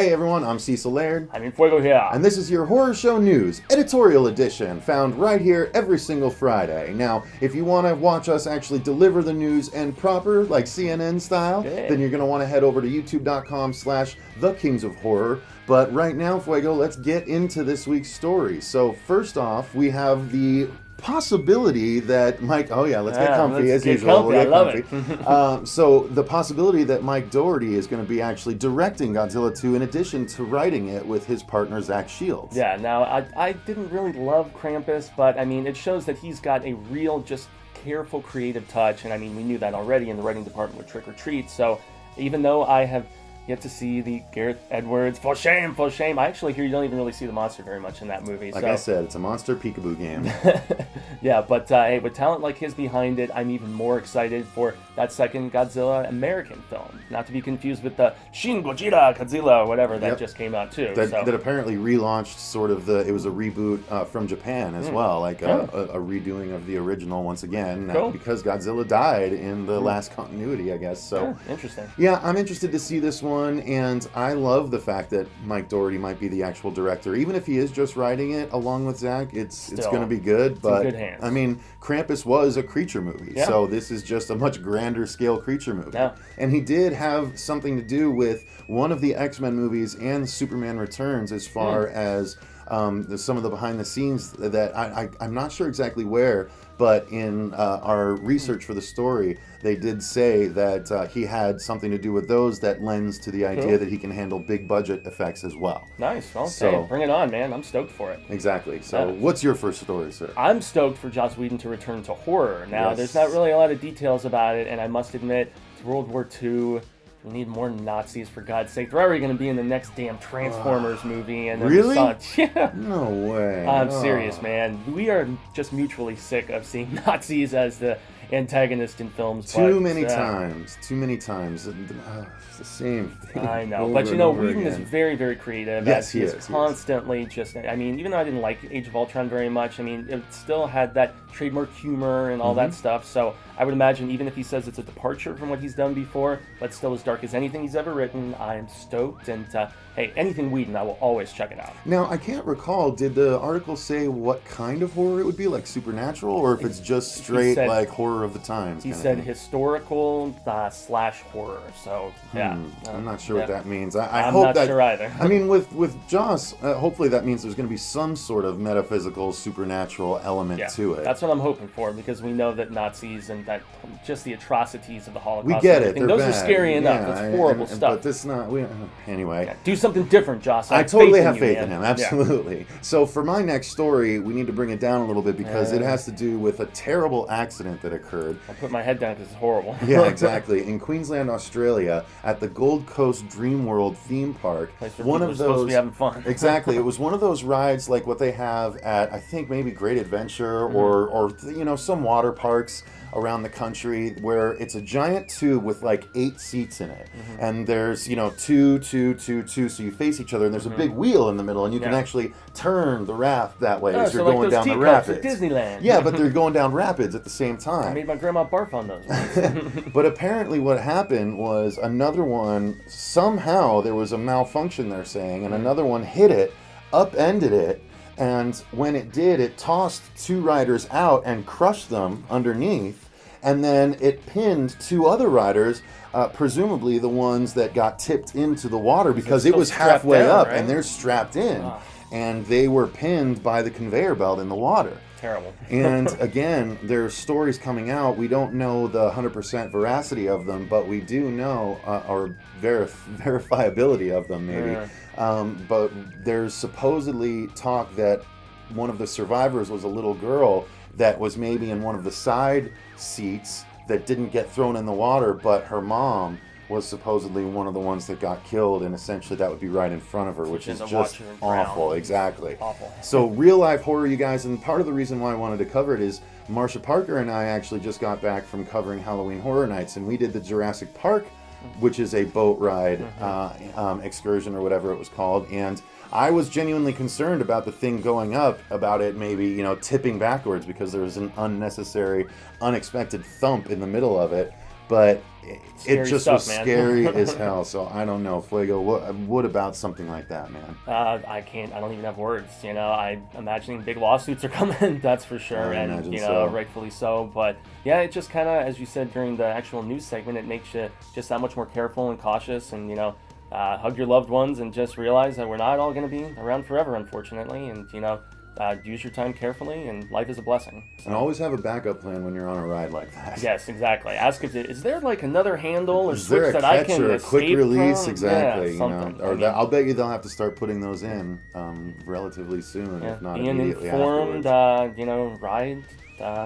Hey everyone, I'm Cecil Laird. I'm in Fuego here. And this is your Horror Show News, Editorial Edition, found right here every single Friday. Now, if you want to watch us actually deliver the news and proper, like CNN style, then you're going to want to head over to youtube.com/TheKingsOfHorror. But right now, Fuego, let's get into this week's story. So first off, we have the possibility that Mike... Oh yeah, let's get comfy as usual. Comfy. I love it. So the possibility that Mike Dougherty is going to be actually directing Godzilla 2 in addition to writing it with his partner Zach Shields. Yeah, now I didn't really love Krampus, but I mean, it shows that he's got a real, just careful, creative touch. And I mean, we knew that already in the writing department with Trick or Treat. So even though I have yet to see the Gareth Edwards, for shame, I actually hear you don't even really see the monster very much in that movie. Like I said, it's a monster peekaboo game. Yeah, but hey, with talent like his behind it, I'm even more excited for that second Godzilla American film. Not to be confused with the Shin Godzilla, whatever, that just came out too. That apparently relaunched sort of it was a reboot from Japan as well, like a redoing of the original once again, because Godzilla died in the last continuity, I guess. So interesting. Yeah, I'm interested to see this one, and I love the fact that Mike Dougherty might be the actual director. Even if he is just writing it along with Zach, it's going to be good. But good hands. I mean, Krampus was a creature movie, so this is just a much grander scale creature movie. Yeah. And he did have something to do with one of the X-Men movies and Superman Returns as far as some of the behind the scenes that I'm not sure exactly where, but in our research for the story, they did say that he had something to do with those that lends to the idea that he can handle big budget effects as well. Nice. Well, so, bring it on, man. I'm stoked for it. Exactly. So what's your first story, sir? I'm stoked for Joss Whedon to return to horror. Now, there's not really a lot of details about it, and I must admit, it's World War II. We need more Nazis, for God's sake. They're already going to be in the next damn Transformers movie. And really? Yeah. No way. I'm serious, man. We are just mutually sick of seeing Nazis as the antagonist in films. Too many times. It's the same thing. I know. But you know, Whedon is very, very creative. Yes, he is constantly just... I mean, even though I didn't like Age of Ultron very much, I mean, it still had that trademark humor and all that stuff. So I would imagine, even if he says it's a departure from what he's done before, but still as dark as anything he's ever written, I'm stoked. And hey, anything Whedon, I will always check it out. Now, I can't recall, did the article say what kind of horror it would be, like supernatural, or if it's just straight like horror of the times? He said historical / horror. So yeah, I'm not sure what that means. I'm not sure either. I mean, with Joss, hopefully that means there's going to be some sort of metaphysical, supernatural element to it. That's what I'm hoping for, because we know that Nazis and that just the atrocities of the Holocaust. We get it. Those are scary enough. That's horrible stuff. But this not. Anyway, do something different, Joss. I totally have faith in him. Absolutely. Yeah. So for my next story, we need to bring it down a little bit because it has to do with a terrible accident that occurred. I'll put my head down because it's horrible. Yeah, exactly. In Queensland, Australia, at the Gold Coast Dream World theme park, one of those supposed to be having fun. Exactly. It was one of those rides like what they have at, I think, maybe Great Adventure or some water parks around the country, where it's a giant tube with like 8 seats in it, and there's two, so you face each other, and there's a big wheel in the middle, and you can actually turn the raft that way as you're going down the rapids. At Disneyland. Yeah, but they're going down rapids at the same time. I made my grandma barf on those. But apparently what happened was another one, somehow there was a malfunction, they're saying, and another one hit it, upended it, and when it did, it tossed 2 riders out and crushed them underneath, and then it pinned 2 other riders, presumably the ones that got tipped into the water, because it was halfway up, and they're strapped in, and they were pinned by the conveyor belt in the water. Terrible. And again, there's stories coming out. We don't know the 100% veracity of them, but we do know, or verifiability of them, maybe. But there's supposedly talk that one of the survivors was a little girl that was maybe in one of the side seats that didn't get thrown in the water, but her mom was supposedly one of the ones that got killed, and essentially that would be right in front of her, which is just awful. Exactly. Awful. So real life horror, you guys, and part of the reason why I wanted to cover it is Marsha Parker and I actually just got back from covering Halloween Horror Nights, and we did the Jurassic Park, which is a boat ride excursion or whatever it was called, and I was genuinely concerned about the thing going up, about it maybe, tipping backwards because there was an unnecessary, unexpected thump in the middle of it. but Scary it just stuff, was man. scary as hell. So I don't know, Fuego. What about something like that, man? I don't even have words. I'm imagining big lawsuits are coming. That's for sure, I and imagine so. rightfully so. But yeah, it just kind of, as you said during the actual news segment, it makes you just that much more careful and cautious, and hug your loved ones and just realize that we're not all going to be around forever, unfortunately, and use your time carefully, and life is a blessing. So. And always have a backup plan when you're on a ride like that. Yes, exactly. Ask if is there like another handle or is switch there a that catch I can or a quick escape release? from? Exactly. Yeah, something. I'll bet you they'll have to start putting those in relatively soon, if not be an immediately informed, afterwards. Ride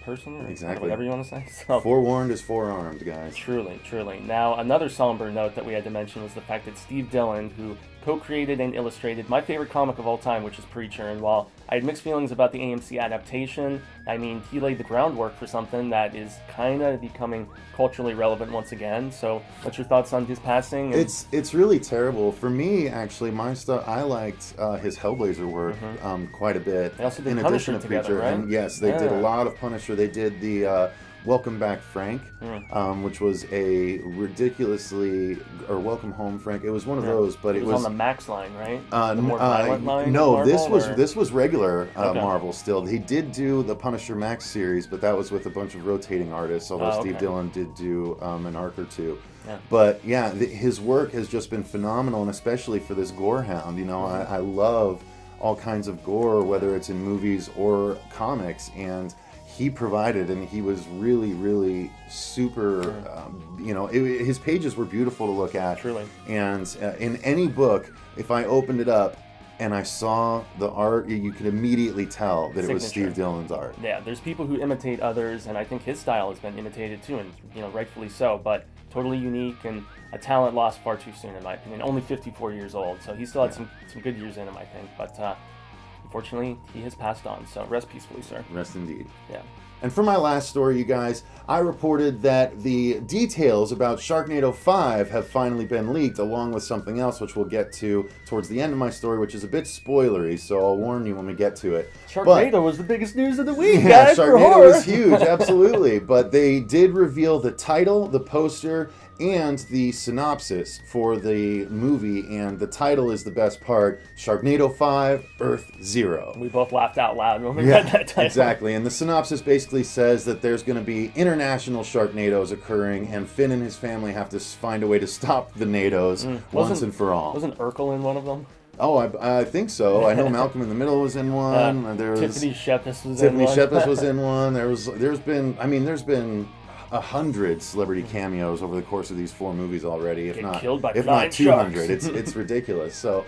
person, or Exactly. whatever you want to say. So, forewarned is forearmed, guys. Truly. Now, another somber note that we had to mention was the fact that Steve Dillon, who co-created and illustrated my favorite comic of all time, which is Preacher, and while I had mixed feelings about the AMC adaptation, I mean, he laid the groundwork for something that is kind of becoming culturally relevant once again. So, what's your thoughts on his passing? It's really terrible. For me, actually, my stuff, I liked his Hellblazer work quite a bit. They also did in Punisher addition to together, Preacher. right? And yes, they did a lot of Punisher. They did the Welcome Back Frank, which was a ridiculously, or Welcome Home Frank. It was one of those, but it was on the Max line, right? The more violent line. No, Marvel, this was regular Marvel still. He did do the Punisher Max series, but that was with a bunch of rotating artists. Although Steve Dillon did do an arc or two. Yeah. But yeah, his work has just been phenomenal, and especially for this gore hound. I love all kinds of gore, whether it's in movies or comics, and he provided, and he was really, really super. His pages were beautiful to look at. Truly. And in any book, if I opened it up and I saw the art, you could immediately tell that it was Steve Dillon's art. Yeah, there's people who imitate others, and I think his style has been imitated too, and rightfully so. But totally unique, and a talent lost far too soon, in my opinion. Only 54 years old, so he still had some good years in him, I think. But unfortunately, he has passed on. So rest peacefully, sir. Rest indeed. Yeah. And for my last story, you guys, I reported that the details about Sharknado 5 have finally been leaked, along with something else, which we'll get to towards the end of my story, which is a bit spoilery, so I'll warn you when we get to it. Sharknado was the biggest news of the week, yeah, guys, Sharknado was huge, absolutely. But they did reveal the title, the poster, and the synopsis for the movie, and the title is the best part: Sharknado 5, Earth Zero. We both laughed out loud when we read that title. Exactly, and the synopsis basically says that there's going to be international Sharknados occurring, and Finn and his family have to find a way to stop the NATOs once and for all. Wasn't Urkel in one of them? Oh, I think so. I know Malcolm in the Middle was in one. Tiffany Shepis was in one. Tiffany Shepis was in one. There's been 100 celebrity cameos over the course of these 4 movies already, if not 200. It's ridiculous. So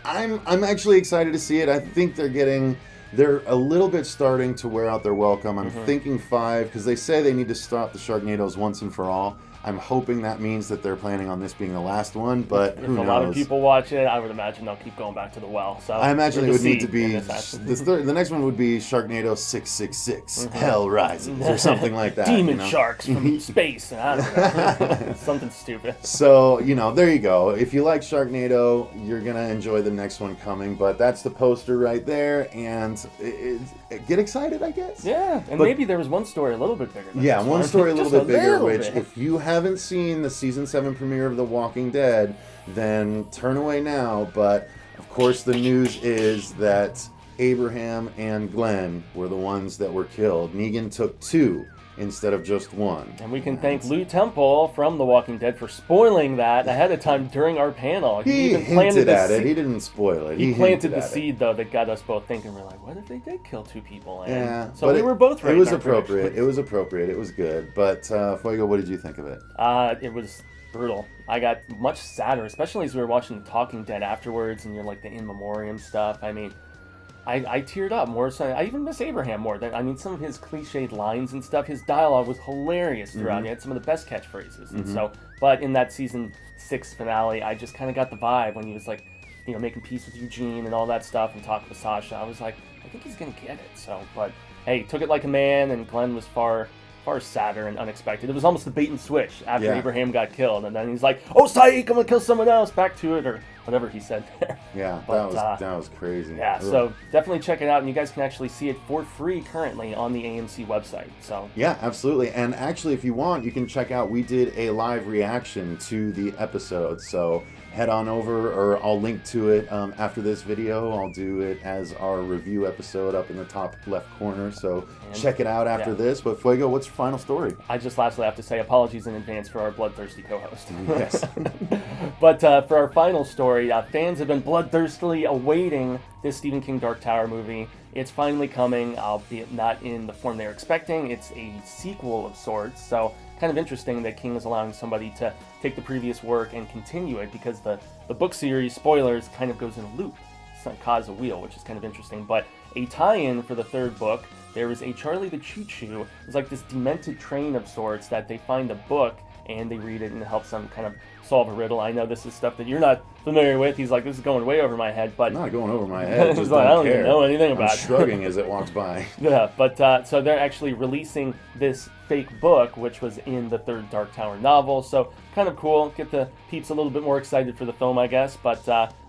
I'm actually excited to see it. I think they're a little bit starting to wear out their welcome. I'm thinking 5, because they say they need to stop the Sharknados once and for all. I'm hoping that means that they're planning on this being the last one, but who knows? If a lot of people watch it, I would imagine they'll keep going back to the well. So I imagine it would need to be the next one would be Sharknado 666, Hell Rises, or something like that. Demon sharks from space. I don't know. Something stupid. So, there you go. If you like Sharknado, you're going to enjoy the next one coming, but that's the poster right there, and get excited, I guess. Yeah, and maybe there was one story a little bit bigger than this one story a little bit bigger, which bit. If you haven't seen the season 7 premiere of The Walking Dead, then turn away now. But of course, the news is that Abraham and Glenn were the ones that were killed. Negan took 2 instead of just 1. And we can thank Lou Temple from The Walking Dead for spoiling that ahead of time during our panel. He even hinted at it. He didn't spoil it. He planted the seed, though, that got us both thinking. We're like, what if they did kill 2 people? And yeah. So we were both right. It was appropriate. It was appropriate. It was good. But, Fuego, what did you think of it? It was brutal. I got much sadder, especially as we were watching The Talking Dead afterwards, and you're like the in memoriam stuff. I mean, I teared up more. So I even miss Abraham more. Some of his cliched lines and stuff. His dialogue was hilarious throughout. He had some of the best catchphrases. And so, but in that season 6 finale, I just kind of got the vibe when he was like, making peace with Eugene and all that stuff, and talking with Sasha. I was like, I think he's gonna get it. So, but hey, took it like a man, and Glenn was far far sadder and unexpected. It was almost the bait and switch after Yeah. Abraham got killed, and then he's like, "Oh, psych, I'm gonna kill someone else." Back to it, or whatever he said there. Yeah, But, that was crazy. Yeah, Ugh. so definitely check it out, and you guys can actually see it for free currently on the AMC website. So Yeah, absolutely. And actually, if you want, you can check out, we did a live reaction to the episode. So head on over, or I'll link to it after this video. I'll do it as our review episode up in the top left corner. So check it out after this. But Fuego, what's your final story? I just lastly have to say apologies in advance for our bloodthirsty co-host. Yes. But for our final story, fans have been bloodthirstily awaiting this Stephen King Dark Tower movie. It's finally coming, albeit not in the form they're expecting. It's a sequel of sorts, so kind of interesting that King is allowing somebody to take the previous work and continue it, because the book series, spoilers, kind of goes in a loop. It's not cause a wheel, which is kind of interesting. But a tie-in for the third book, there is a Charlie the Choo-Choo. It's like this demented train of sorts that they find a book and they read it and it helps them kind of solve a riddle. I know this is stuff that you're not familiar with. He's like, this is going way over my head, but Not going over my head. Just like, I don't care. even know anything about I'm it. shrugging as it walks by. Yeah, but so they're actually releasing this fake book, which was in the third Dark Tower novel. So kind of cool. Get the peeps a little bit more excited for the film, I guess. But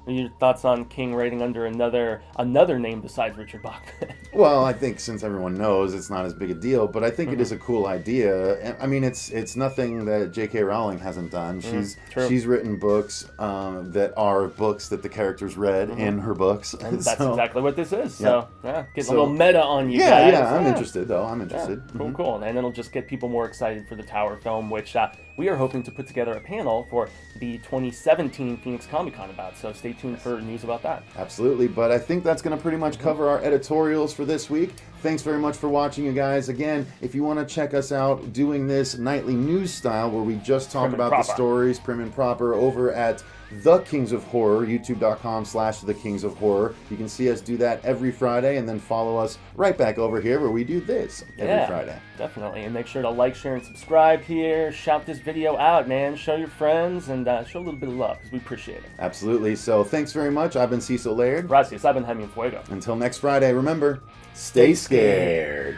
your thoughts on King writing under another name besides Richard Bachman? Well, I think since everyone knows, it's not as big a deal, but I think it is a cool idea. And, I mean, it's nothing that J.K. Rowling hasn't done. She's written books that are books that the characters read in her books. And that's exactly what this is. Yeah. So, getting a little meta on you guys. Yeah, I'm interested, though. I'm interested. Cool, cool. And it'll just get people more excited for the Tower film, which we are hoping to put together a panel for the 2017 Phoenix Comic-Con about. So stay tuned for news about that. Absolutely, but I think that's going to pretty much cover our editorials for this week. Thanks very much for watching, you guys. Again, if you want to check us out doing this nightly news style where we just talk about the stories prim and proper over at The Kings of Horror, youtube.com/The Kings of Horror. You can see us do that every Friday, and then follow us right back over here where we do this every Friday. Definitely. And make sure to like, share, and subscribe here. Shout this video out, man. Show your friends and show a little bit of love, because we appreciate it. Absolutely. So thanks very much. I've been Cecil Laird. Gracias. I've been Jaime and Fuego. Until next Friday, remember, stay scared.